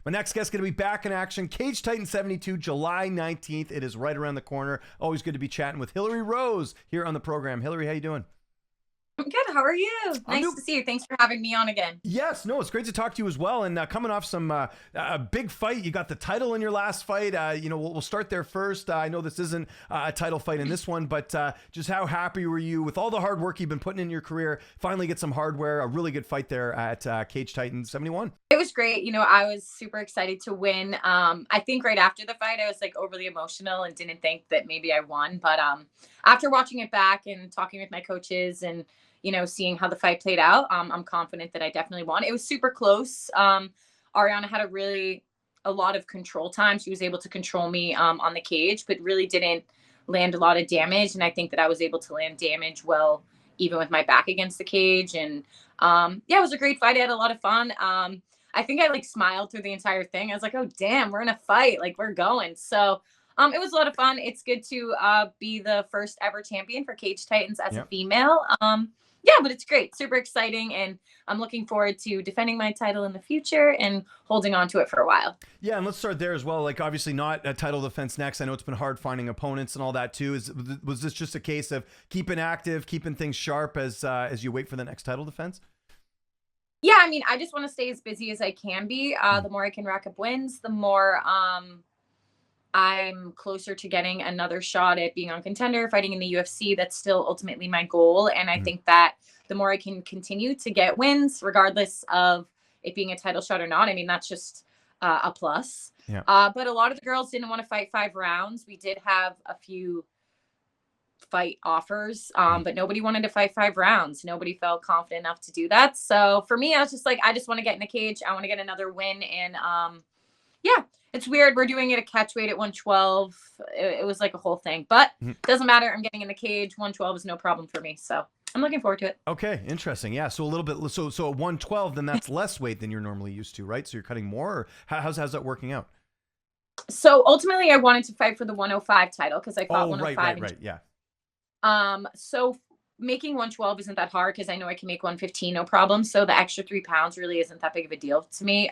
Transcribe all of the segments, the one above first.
My next guest is going to be back in action. Cage Titan 72, July 19th. It is right around the corner. Always good to be chatting with Hilarie Rose here on the program. Hilarie, how you doing? I'm good. How are you? Nice to see you. Thanks for having me on again. Yes, no, it's great to talk to you as well. And coming off some a big fight, you got the title in your last fight. We'll start there first. I know this isn't a title fight in this one, but just how happy were you with all the hard work you've been putting in your career? Finally get some hardware, a really good fight there at Cage Titan 71. It was great. I was super excited to win. I think right after the fight, I was like overly emotional and didn't think that maybe I won. But after watching it back and talking with my coaches and seeing how the fight played out, I'm confident that I definitely won. It was super close. Ariana had a lot of control time. She was able to control me on the cage, but really didn't land a lot of damage. And I think that I was able to land damage well, even with my back against the cage. And it was a great fight. I had a lot of fun. I think I smiled through the entire thing. I was like, oh, damn, we're in a fight. We're going. So it was a lot of fun. It's good to be the first ever champion for Cage Titans as a female. But it's great. Super exciting. And I'm looking forward to defending my title in the future and holding on to it for a while. Yeah, and let's start there as well. Obviously not a title defense next. I know it's been hard finding opponents and all that too. Was this just a case of keeping active, keeping things sharp as you wait for the next title defense? Yeah, I just want to stay as busy as I can be. The more I can rack up wins, the more I'm closer to getting another shot at being on Contender, fighting in the UFC. That's still ultimately my goal. And I think that the more I can continue to get wins, regardless of it being a title shot or not, that's just a plus. Yeah. But a lot of the girls didn't want to fight 5 rounds. We did have a few fight offers, but nobody wanted to fight 5 rounds. Nobody felt confident enough to do that. So for me, I was just like, I just want to get in the cage. I want to get another win. And it's weird. We're doing it at catchweight at 112. It was like a whole thing, but doesn't matter. I'm getting in the cage. 112 is no problem for me. So I'm looking forward to it. Okay. Interesting. Yeah. So a little bit, so at 112, then that's less weight than you're normally used to, right? So you're cutting more, or how's that working out? So ultimately I wanted to fight for the 105 title because I fought 105. Right. Yeah. So making 112 isn't that hard because I know I can make 115, no problem. So the extra 3 pounds really isn't that big of a deal to me.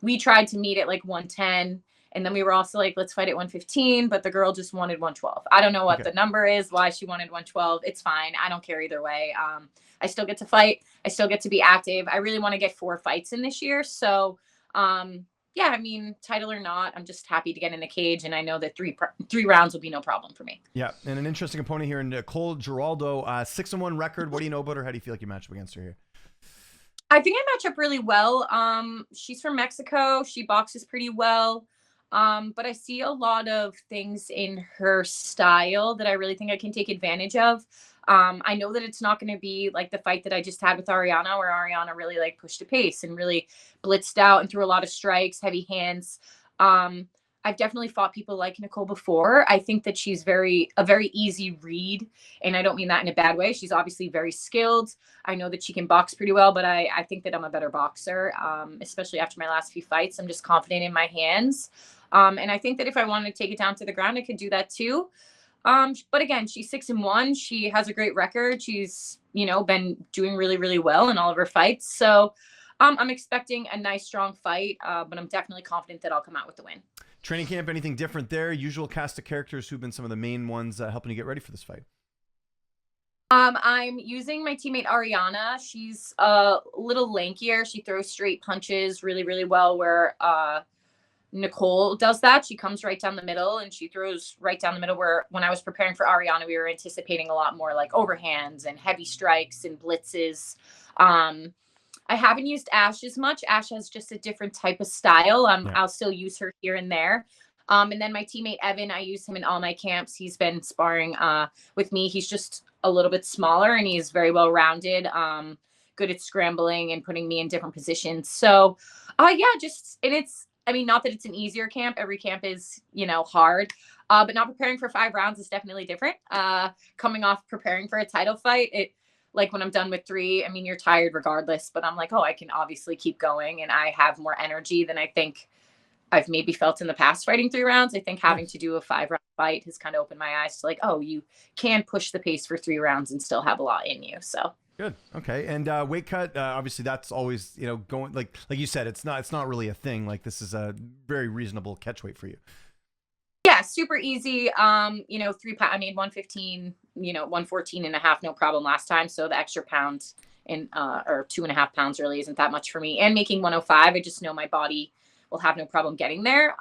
We tried to meet at 110, and then we were also like, let's fight at 115, but the girl just wanted 112. I don't know what the number is, why she wanted 112. It's fine. I don't care either way. I still get to fight. I still get to be active. I really want to get 4 fights in this year. So, title or not, I'm just happy to get in the cage, and I know that three rounds will be no problem for me. Yeah, and an interesting opponent here in Nicole Geraldo, 6-1 record. What do you know about her? How do you feel like you match up against her here? I think I match up really well. She's from Mexico. She boxes pretty well. But I see a lot of things in her style that I really think I can take advantage of. I know that it's not going to be like the fight that I just had with Ariana, where Ariana really pushed a pace and really blitzed out and threw a lot of strikes, heavy hands. I've definitely fought people like Nicole before. I think that she's a very easy read, and I don't mean that in a bad way. She's obviously very skilled. I know that she can box pretty well, but I think that I'm a better boxer, especially after my last few fights. I'm just confident in my hands. And I think that if I wanted to take it down to the ground, I could do that too. But again, she's 6-1. She has a great record. She's, been doing really, really well in all of her fights. So I'm expecting a nice, strong fight, but I'm definitely confident that I'll come out with the win. Training camp, anything different there? Usual cast of characters who've been some of the main ones helping you get ready for this fight? I'm using my teammate Ariana. She's a little lankier. She throws straight punches really, really well, where Nicole does that. She comes right down the middle and she throws right down the middle, where when I was preparing for Ariana, we were anticipating a lot more overhands and heavy strikes and blitzes. I haven't used Ash as much. Ash has just a different type of style. I'll still use her here and there. And then my teammate Evan, I use him in all my camps. He's been sparring with me. He's just a little bit smaller and he's very well rounded, good at scrambling and putting me in different positions. So it's not that it's an easier camp. Every camp is, hard. But not preparing for 5 rounds is definitely different. Coming off preparing for a title fight, when I'm done with 3, you're tired regardless, but I'm like, oh, I can obviously keep going. And I have more energy than I think I've maybe felt in the past fighting 3 rounds. I think having to do a 5-round has kind of opened my eyes to like, oh, you can push the pace for 3 rounds and still have a lot in you. So Good. Okay. And weight cut, obviously that's always, going like you said, it's not really a thing. Like this is a very reasonable catch weight for you. Yeah, super easy. 3 pound, I made 115, 114 and a half, no problem last time. So the extra pound or 2.5 pounds really isn't that much for me. And making 105, I just know my body will have no problem getting there.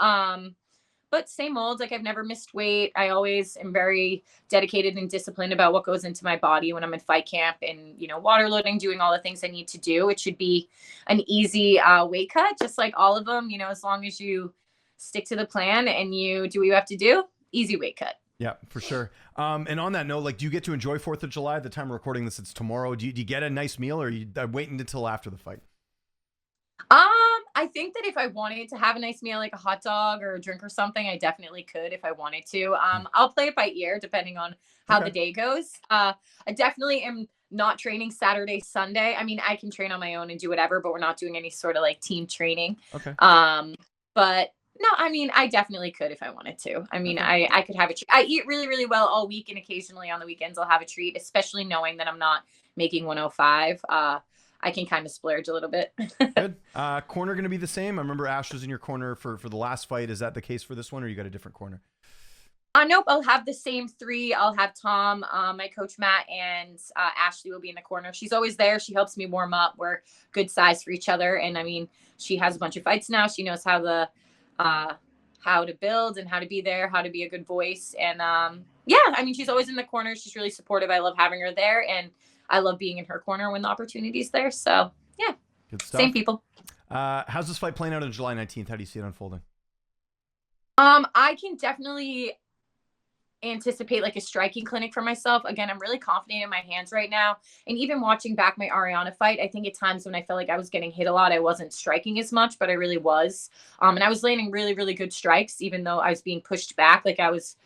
But same old, like I've never missed weight. I always am very dedicated and disciplined about what goes into my body when I'm in fight camp and, water loading, doing all the things I need to do. It should be an easy weight cut, just like all of them, as long as you stick to the plan and you do what you have to do, easy weight cut. Yeah, for sure. And on that note, like, do you get to enjoy 4th of July? The time we're recording this, it's tomorrow. Do you get a nice meal, or are you waiting until after the fight? I think that if I wanted to have a nice meal, like a hot dog or a drink or something, I definitely could if I wanted to. I'll play it by ear depending on how the day goes. I definitely am not training Saturday, Sunday. I mean, I can train on my own and do whatever, but we're not doing any sort of like team training. Okay. But no, I mean, I definitely could if I wanted to. I mean, okay. I could have a treat. I eat really, really well all week, and occasionally on the weekends I'll have a treat, especially knowing that I'm not making 105. I can kind of splurge a little bit. Good. Corner going to be the same? I remember Ash was in your corner for the last fight. Is that the case for this one, or you got a different corner? Nope. I'll have the same 3. I'll have Tom, my coach Matt, and Ashley will be in the corner. She's always there. She helps me warm up. We're good size for each other. And I mean, she has a bunch of fights now. She knows how to build and how to be there, how to be a good voice. And I mean, she's always in the corner. She's really supportive. I love having her there, and I love being in her corner when the opportunity's there. So yeah, good stuff. Same people. How's this fight playing out on July 19th? How do you see it unfolding? I can definitely anticipate like a striking clinic for myself. Again, I'm really confident in my hands right now. And even watching back my Ariana fight, I think at times when I felt like I was getting hit a lot, I wasn't striking as much, but I really was. And I was landing really, really good strikes, even though I was being pushed back. Like I was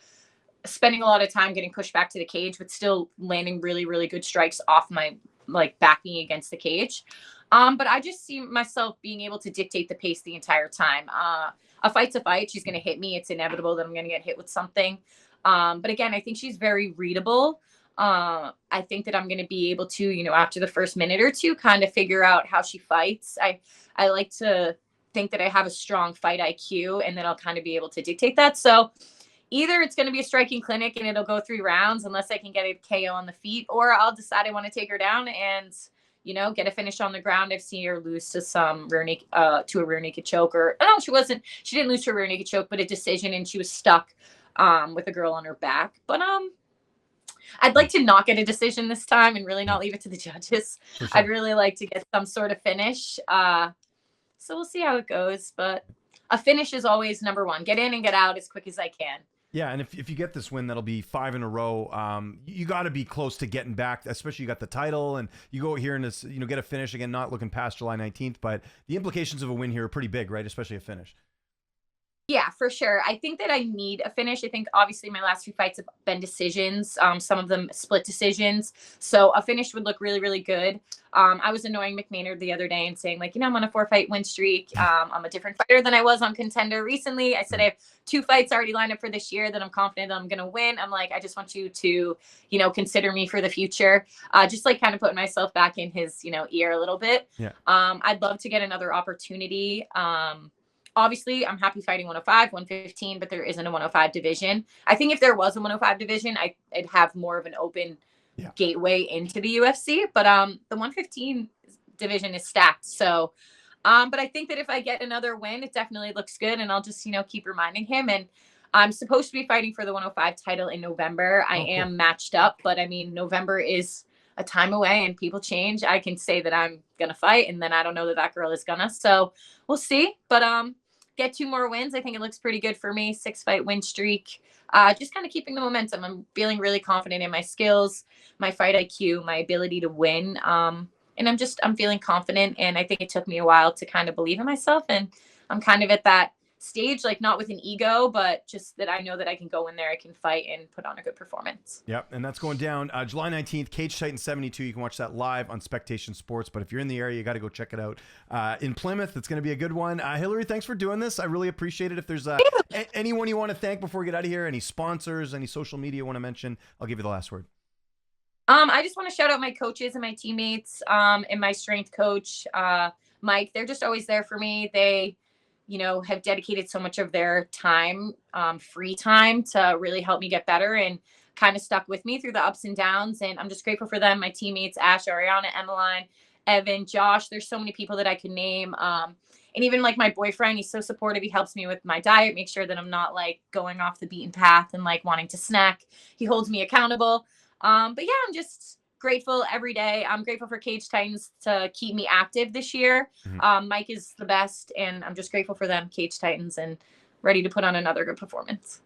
spending a lot of time getting pushed back to the cage, but still landing really, really good strikes off my like backing against the cage. But I just see myself being able to dictate the pace the entire time. A fight's a fight. She's going to hit me. It's inevitable that I'm going to get hit with something. But again, I think she's very readable. I think that I'm going to be able to, after the first minute or two, kind of figure out how she fights. I like to think that I have a strong fight IQ, and then I'll kind of be able to dictate that. So either it's going to be a striking clinic and it'll go 3 rounds unless I can get a KO on the feet, or I'll decide I want to take her down and, get a finish on the ground. I've seen her lose to a rear naked choke, or no, she didn't lose to a rear naked choke, but a decision, and she was stuck with a girl on her back. But I'd like to not get a decision this time and really not leave it to the judges. Sure. I'd really like to get some sort of finish. So we'll see how it goes, but a finish is always number one. Get in and get out as quick as I can. Yeah, and if you get this win, that'll be 5 in a row. You got to be close to getting back, especially you got the title, and you go here and get a finish again. Not looking past July 19th, but the implications of a win here are pretty big, right? Especially a finish. Yeah, for sure. I think that I need a finish. I think obviously my last 2 fights have been decisions, some of them split decisions. So a finish would look really, really good. I was annoying McMaynard the other day and saying like, I'm on a 4-fight win streak. I'm a different fighter than I was on Contender recently. I said I have 2 fights already lined up for this year that I'm confident that I'm going to win. I'm like, I just want you to, consider me for the future. Just like kind of putting myself back in his, ear a little bit. Yeah. I'd love to get another opportunity. Obviously, I'm happy fighting 105, 115, but there isn't a 105 division. I think if there was a 105 division, I'd have more of an open gateway into the UFC. But the 115 division is stacked. So, but I think that if I get another win, it definitely looks good. And I'll just, keep reminding him. And I'm supposed to be fighting for the 105 title in November. I am matched up, but I mean, November is a time away and people change. I can say that I'm going to fight, and then I don't know that girl is gonna. So we'll see. But get 2 more wins. I think it looks pretty good for me. 6-fight win streak. Just kind of keeping the momentum. I'm feeling really confident in my skills, my fight IQ, my ability to win. And I'm feeling confident. And I think it took me a while to kind of believe in myself. And I'm kind of at that stage, like not with an ego, but just that I know that I can go in there, I can fight and put on a good performance. Yep. And that's going down July 19th, Cage Titan 72. You can watch that live on Spectation Sports, but if you're in the area, you got to go check it out in Plymouth. It's going to be a good one. Hilarie, thanks for doing this. I really appreciate it. If there's anyone you want to thank before we get out of here, any sponsors, any social media you want to mention, I'll give you the last word. I just want to shout out my coaches and my teammates, and my strength coach, Mike. They're just always there for me. They, have dedicated so much of their time, free time, to really help me get better, and kind of stuck with me through the ups and downs. And I'm just grateful for them. My teammates, Ash, Ariana, Emmeline, Evan, Josh. There's so many people that I could name. And even like my boyfriend, he's so supportive. He helps me with my diet, make sure that I'm not like going off the beaten path and like wanting to snack. He holds me accountable. But yeah, I'm just grateful every day. I'm grateful for Cage Titans to keep me active this year. Mhm. Mike is the best, and I'm just grateful for them, Cage Titans, and ready to put on another good performance.